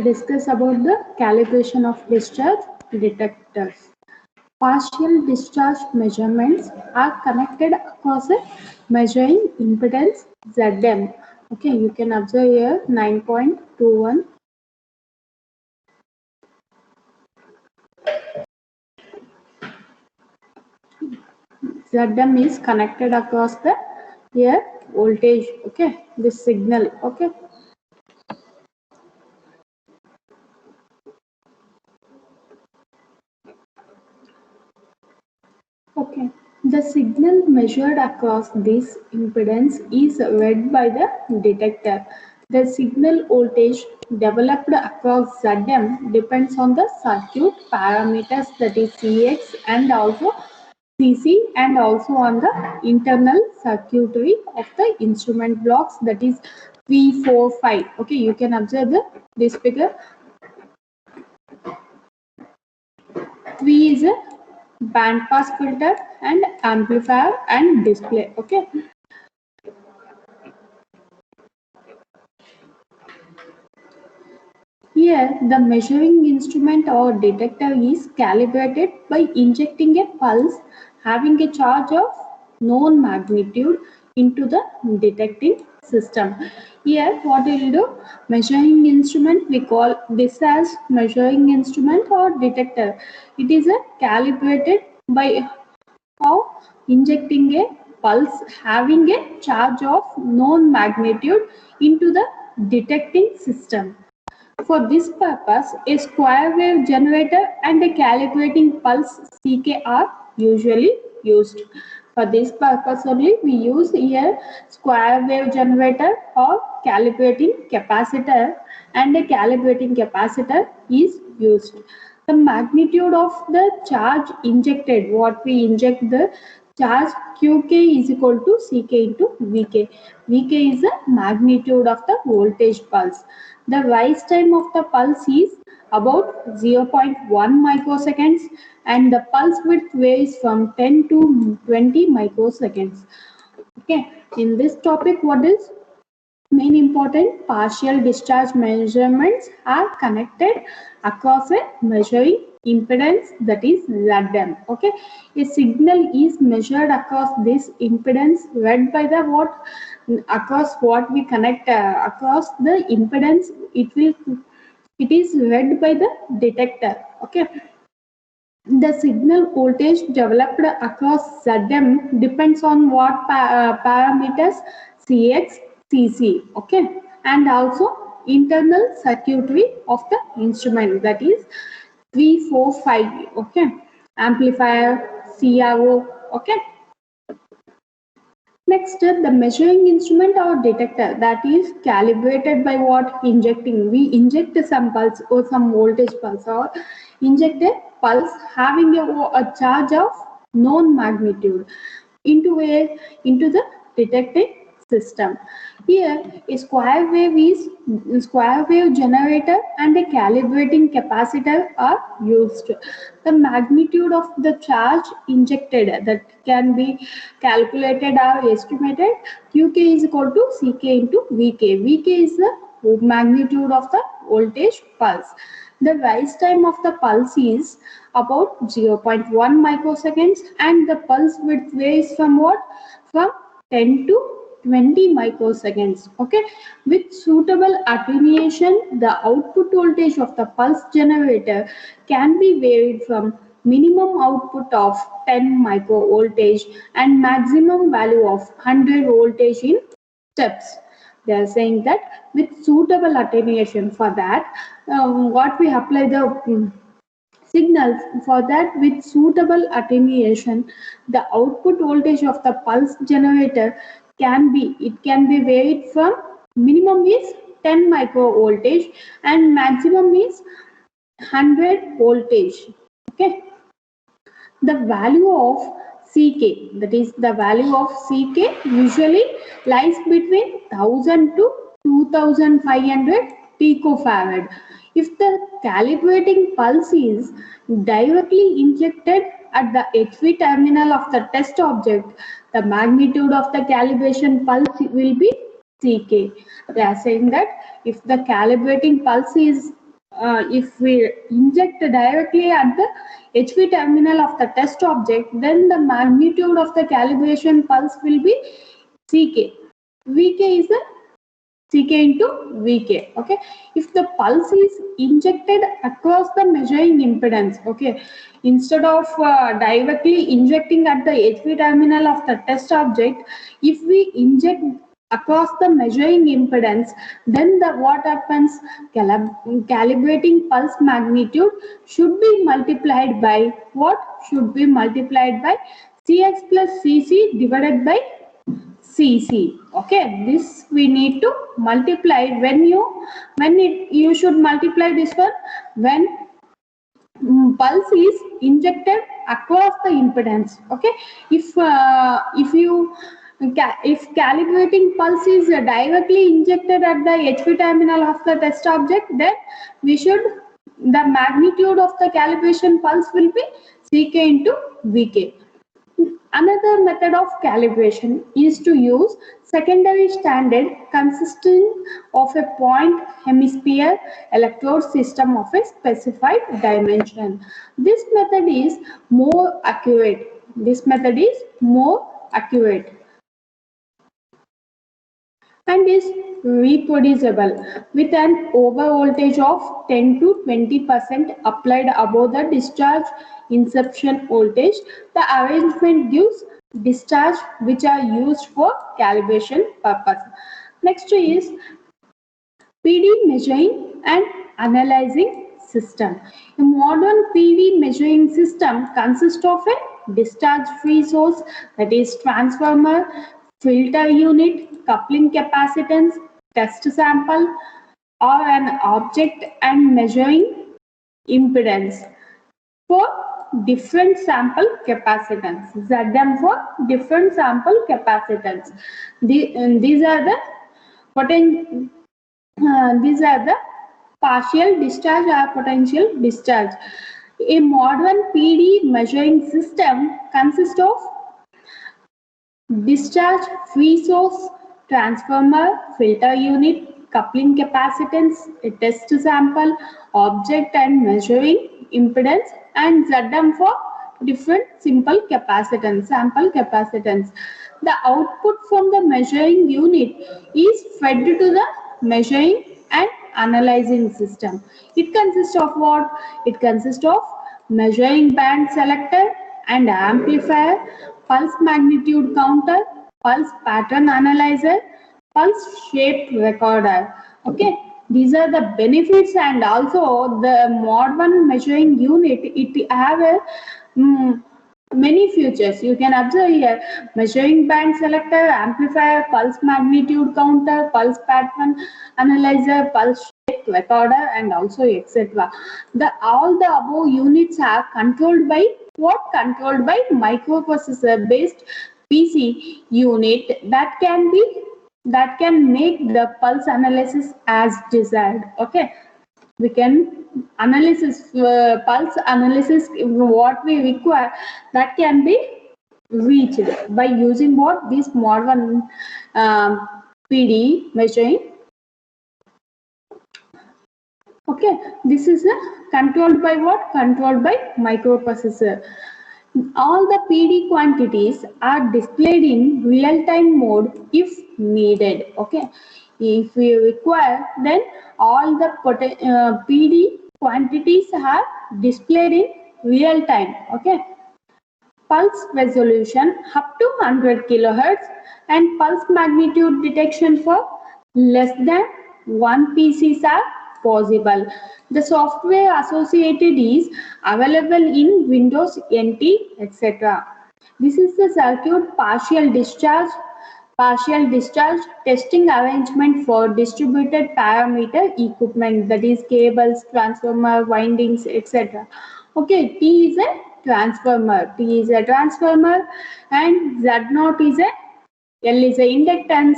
Discuss about the calibration of discharge detectors. Partial discharge measurements are connected across a measuring impedance ZM. Okay, you can observe here 9.21. ZM is connected across the here voltage. Okay, this signal. Okay. Okay. The signal measured across this impedance is read by the detector. The signal voltage developed across ZM depends on the circuit parameters, that is Cx and also Cc, and also on the internal circuitry of the instrument blocks, that is 3, 4, 5. Okay, you can observe this figure. 3 is a band pass filter and amplifier and display. Okay. Here, the measuring instrument or detector is calibrated by injecting a pulse having a charge of known magnitude into the detecting system. Here, what we will do, measuring instrument, we call this as measuring instrument or detector. It is a calibrated by how injecting a pulse having a charge of known magnitude into the detecting system. For this purpose, a square wave generator and a calibrating pulse CK are usually used. For this purpose only, we use here square wave generator or calibrating capacitor, and a calibrating capacitor is used. The magnitude of the charge injected, what we inject the charge QK is equal to CK into VK. VK is the magnitude of the voltage pulse. The rise time of the pulse is about 0.1 microseconds and the pulse width varies from 10 to 20 microseconds. Okay, in this topic, what is main important? Partial discharge measurements are connected across a measuring impedance, that is ZM. Okay, a signal is measured across this impedance read by the what, across what we connect across the impedance, it is read by the detector. Okay, the signal voltage developed across ZM depends on what parameters Cx, Cc, okay, and also internal circuitry of the instrument, that is 3, 4, 5, okay, amplifier, CRO, okay. Next, the measuring instrument or detector, that is calibrated by what? Injecting. We inject some pulse or some voltage pulse or inject a pulse having a charge of known magnitude into the detecting system. Here, a square wave generator and a calibrating capacitor are used. The magnitude of the charge injected that can be calculated or estimated. QK is equal to CK into VK. VK is the magnitude of the voltage pulse. The rise time of the pulse is about 0.1 microseconds and the pulse width varies from what? From 10 to 20 microseconds. Okay, with suitable attenuation, the output voltage of the pulse generator can be varied from minimum output of 10 microvoltage and maximum value of 100 voltage in steps. They are saying that with suitable attenuation, for that, what we apply the signals, for that with suitable attenuation, the output voltage of the pulse generator can be varied from minimum is 10 microvoltage and maximum is 100 voltage. Okay, the value of CK, that is the value of CK usually lies between 1000 to 2500 picofarad. If the calibrating pulse is directly injected at the HV terminal of the test object, the magnitude of the calibration pulse will be CK. They are saying that if the calibrating pulse is if we inject directly at the HV terminal of the test object, then the magnitude of the calibration pulse will be CK. VK is the CK into VK. Okay, if the pulse is injected across the measuring impedance, okay, instead of directly injecting at the HV terminal of the test object, if we inject across the measuring impedance, then what happens? Calibrating pulse magnitude should be multiplied by what? Should be multiplied by Cx plus Cc divided by Cc. Okay, this we need to multiply when you should multiply this one when pulse is injected across the impedance. Okay, if calibrating pulse is directly injected at the HV terminal of the test object, then the magnitude of the calibration pulse will be Ck into Vk. Another method of calibration is to use secondary standard consisting of a point hemisphere electrode system of a specified dimension. This method is more accurate. And is reproducible with an over voltage of 10 to 20% applied above the discharge inception voltage. The arrangement gives discharge which are used for calibration purpose. Next is PD measuring and analyzing system. A modern PD measuring system consists of a discharge free source, that is transformer, filter unit, coupling capacitance, test sample, or an object and measuring impedance for different sample capacitance. ZM for different sample capacitance. These are the partial discharge or potential discharge. A modern PD measuring system consists of discharge free source, transformer, filter unit, coupling capacitance, a test sample, object and measuring impedance, and ZM for different sample capacitance. The output from the measuring unit is fed to the measuring and analyzing system. It consists of what? It consists of measuring band selector and amplifier, pulse magnitude counter, pulse pattern analyzer, pulse shape recorder. Okay, these are the benefits, and also the modern measuring unit, it have a many features. You can observe here: measuring band selector, amplifier, pulse magnitude counter, pulse pattern analyzer, pulse shape recorder, and also etc. All the above units are controlled by what? Controlled by microprocessor based PC unit that can make the pulse analysis as desired. Okay, we can pulse analysis what we require, that can be reached by using what? This modern PD measuring. Okay, this is controlled by what? Controlled by microprocessor. All the PD quantities are displayed in real-time mode if needed. Okay, if we require, then all the PD quantities are displayed in real time. Okay, pulse resolution up to 100 kilohertz and pulse magnitude detection for less than 1 PCs are possible. The software associated is available in Windows NT, etc. This is the circuit partial discharge testing arrangement for distributed parameter equipment, that is cables, transformer, windings, etc. Okay, T is a transformer, and Z0 is a L is a inductance,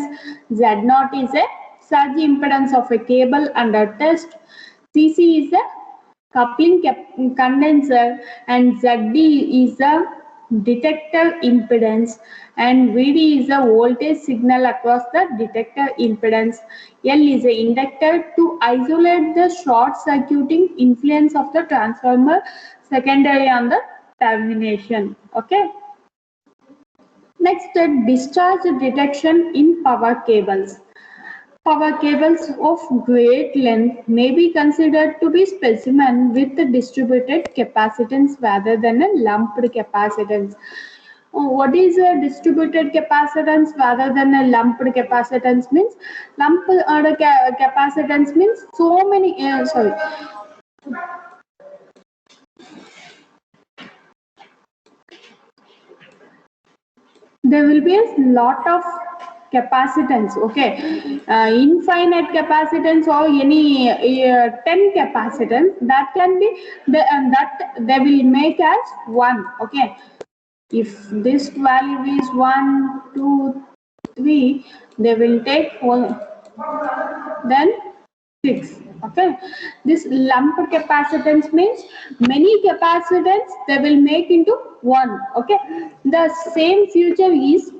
Z0 is a surge impedance of a cable under test, CC is a coupling condenser, and ZD is the detector impedance, and Vd is a voltage signal across the detector impedance. L is a inductor to isolate the short circuiting influence of the transformer secondary on the termination. Okay. Next, discharge detection in power cables. Power cables of great length may be considered to be specimen with distributed capacitance rather than a lumped capacitance. What is a distributed capacitance rather than a lumped capacitance means? Lumped capacitance means so many, there will be a lot of capacitance, okay, infinite capacitance or any 10 capacitance that can be that they will make as 1, okay. If this value is 1, 2, 3, they will take then 6, okay. This lumped capacitance means many capacitance they will make into 1, okay. The same feature is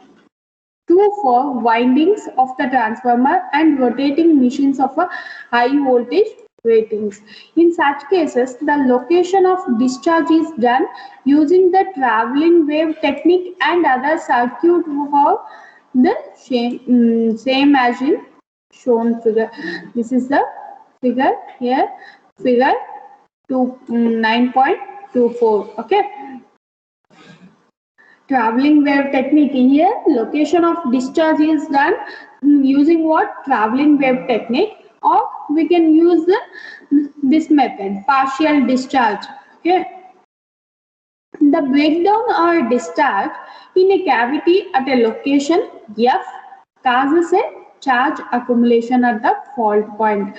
true for windings of the transformer and rotating machines of a high voltage ratings. In such cases, the location of discharge is done using the traveling wave technique and other circuit for the same as in shown figure. This is the figure here, figure 9.24, okay. Traveling wave technique. Here, location of discharge is done using what? Traveling wave technique, or we can use this method, partial discharge. Okay. The breakdown or discharge in a cavity at a location F causes a charge accumulation at the fault point.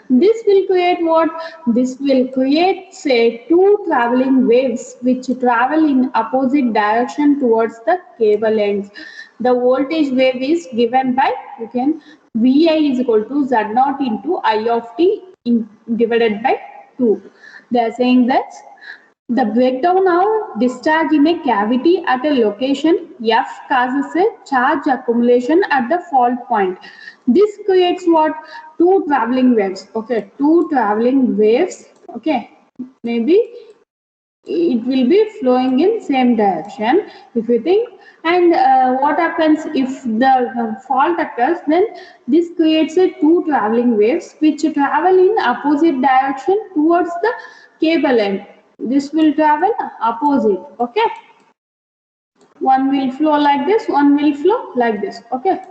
This will create what? This will create, say, two traveling waves which travel in opposite direction towards the cable ends. The voltage wave is given by, you can, Vi is equal to Z0 into I of t divided by 2. They are saying that the breakdown of discharge in a cavity at a location F causes a charge accumulation at the fault point. This creates what? Two traveling waves. Okay, two traveling waves. Okay, maybe it will be flowing in same direction if you think. And what happens if the fault occurs? Then this creates a two traveling waves which travel in opposite direction towards the cable end. This will travel opposite, okay. One will flow like this, one will flow like this, okay.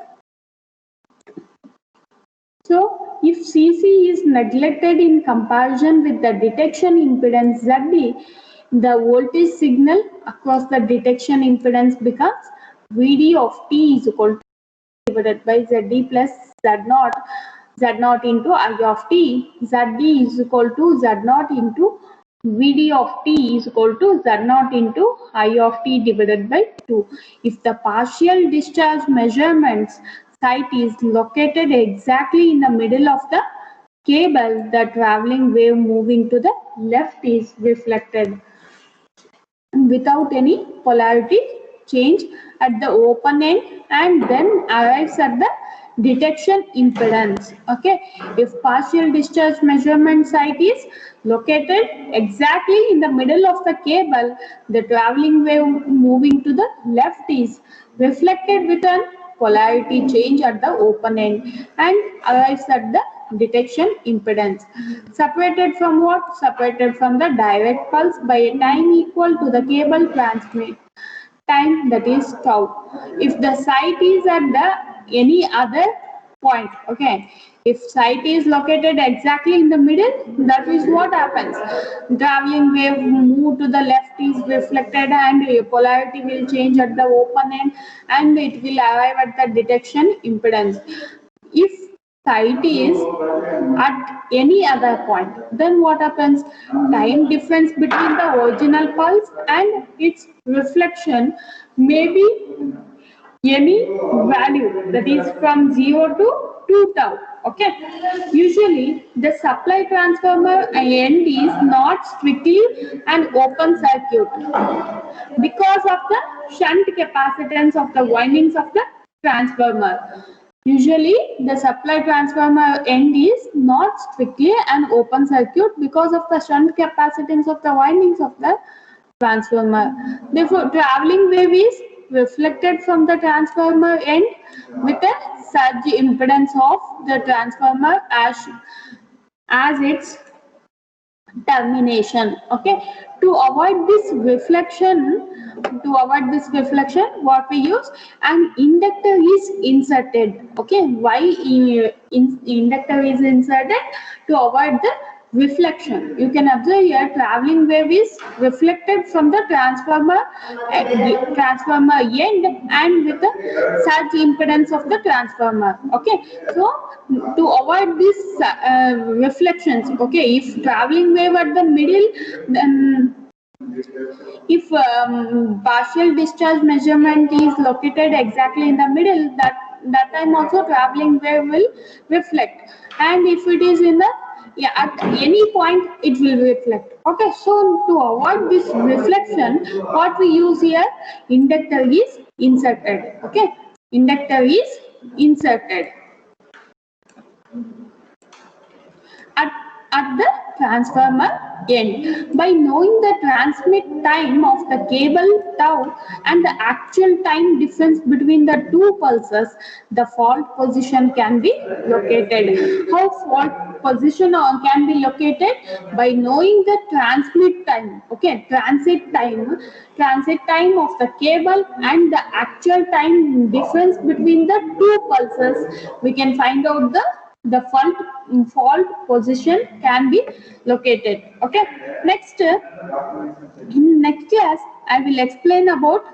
So if CC is neglected in comparison with the detection impedance ZD, the voltage signal across the detection impedance becomes Vd of t is equal to divided by Zd plus Z0, Z0 into I of t. Zd is equal to Z0 into Vd of t is equal to Z0 into I of t divided by 2. If the partial discharge measurements site is located exactly in the middle of the cable, the traveling wave moving to the left is reflected without any polarity change at the open end and then arrives at the detection impedance. Okay, if partial discharge measurement site is located exactly in the middle of the cable, the traveling wave moving to the left is reflected with an polarity change at the open end and arrives at the detection impedance. Separated from what? Separated from the direct pulse by a time equal to the cable transmit time, that is tau. If the site is at the any other point, okay, if site is located exactly in the middle, that is what happens. Traveling wave move to the left is reflected and polarity will change at the open end and it will arrive at the detection impedance. If site is at any other point, then what happens? Time difference between the original pulse and its reflection may be any value, that is from 0 to 2 tau. Okay, usually the supply transformer end is not strictly an open circuit because of the shunt capacitance of the windings of the transformer. Usually, the supply transformer end is not strictly an open circuit because of the shunt capacitance of the windings of the transformer. Therefore, traveling wave is reflected from the transformer end with a surge impedance of the transformer as its termination. Okay, to avoid this reflection, what we use, an inductor is inserted. Okay, why inductor is inserted? To avoid the reflection. You can observe here traveling wave is reflected from the transformer end and with the surge impedance of the transformer. Okay, so to avoid these reflections, okay, if traveling wave at the middle, then if partial discharge measurement is located exactly in the middle, that time also traveling wave will reflect, and if it is in the, yeah, at any point it will reflect. Okay, so to avoid this reflection, what we use here, inductor is inserted. Okay, inductor is inserted at, at the transformer end. By knowing the transmit time of the cable tau and the actual time difference between the two pulses, the fault position can be located. How fault position can be located? By knowing the transmit time, okay, transit time of the cable and the actual time difference between the two pulses, we can find out the fault position can be located. Okay, next, in next class I will explain about